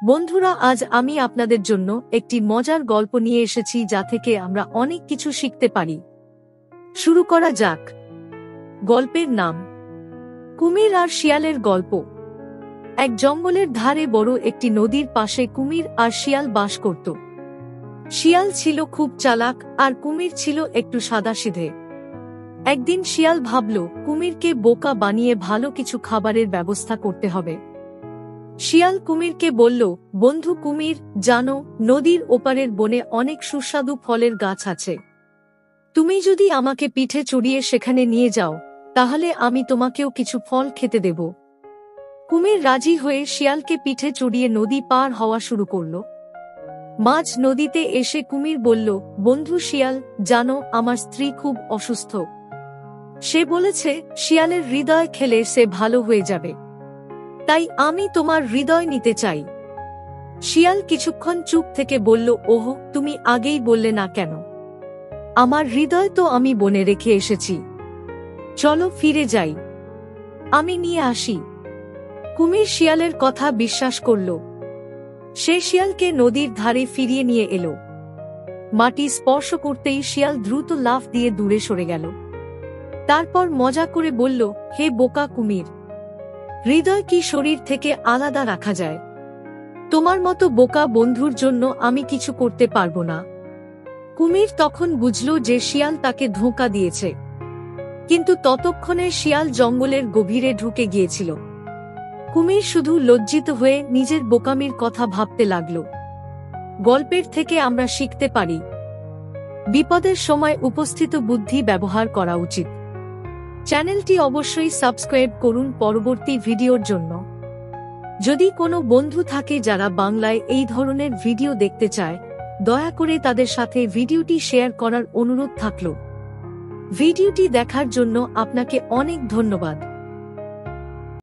বন্ধুরা, আজ আমি আপনাদের জন্য একটি মজার গল্প নিয়ে এসেছি যা থেকে আমরা অনেক কিছু শিখতে পারি। শুরু করা যাক। গল্পের নাম কুমির আর শিয়ালের গল্প। এক জঙ্গলের ধারে বড় একটি নদীর পাশে কুমির আর শিয়াল বাস করত। শিয়াল ছিল খুব চালাক আর কুমির ছিল একটু সাদাসিধে। একদিন শিয়াল ভাবল কুমিরকে বোকা বানিয়ে ভালো কিছু খাবারের ব্যবস্থা করতে হবে। শিয়াল কুমিরকে বলল, বন্ধু কুমির, জানো, নদীর ওপারের বনে অনেক সুস্বাদু ফলের গাছ আছে। তুমি যদি আমাকে পিঠে চড়িয়ে সেখানে নিয়ে যাও, তাহলে আমি তোমাকেও কিছু ফল খেতে দেব। কুমির রাজি হয়ে শিয়ালকে পিঠে চড়িয়ে নদী পার হওয়া শুরু করল। মাঝ নদীতে এসে কুমির বলল, বন্ধু শিয়াল, জানো, আমার স্ত্রী খুব অসুস্থ। সে বলেছে শিয়ালের হৃদয় খেলে সে ভালো হয়ে যাবে। তাই আমি তোমার হৃদয় নিতে চাই। শিয়াল কিছুক্ষণ চুপ থেকে বলল, ওহ, তুমি আগেই বললে না কেন? আমার হৃদয় তো আমি বনে রেখে এসেছি। চলো ফিরে যাই, আমি নিয়ে আসি। কুমির শিয়ালের কথা বিশ্বাস করল। সে শিয়ালকে নদীর ধারে ফিরিয়ে নিয়ে এলো। মাটি স্পর্শ করতেই শিয়াল দ্রুত লাফ দিয়ে দূরে সরে গেল। তারপর মজা করে বলল, হে বোকা কুমির, হৃদয় কি শরীর থেকে আলাদা রাখা যায়? তোমার মতো বোকা বন্ধুর জন্য আমি কিছু করতে পারবো না। কুমির তখন বুঝল যে শিয়াল তাকে ধোঁকা দিয়েছে, কিন্তু ততক্ষণে শিয়াল জঙ্গলের গভীরে ঢুকে গিয়েছিল। কুমির শুধু লজ্জিত হয়ে নিজের বোকামির কথা ভাবতে লাগল। গল্পের থেকে আমরা শিখতে পারি, বিপদের সময় উপস্থিত বুদ্ধি ব্যবহার করা উচিত। চ্যানেলটি অবশ্যই সাবস্ক্রাইব করুন পরবর্তী ভিডিওর জন্য। যদি কোনো বন্ধু থাকে যারা বাংলায় এই ধরনের ভিডিও দেখতে চায়, দয়া করে তাদের সাথে ভিডিওটি শেয়ার করার অনুরোধ থাকলো। ভিডিওটি দেখার জন্য আপনাকে অনেক ধন্যবাদ।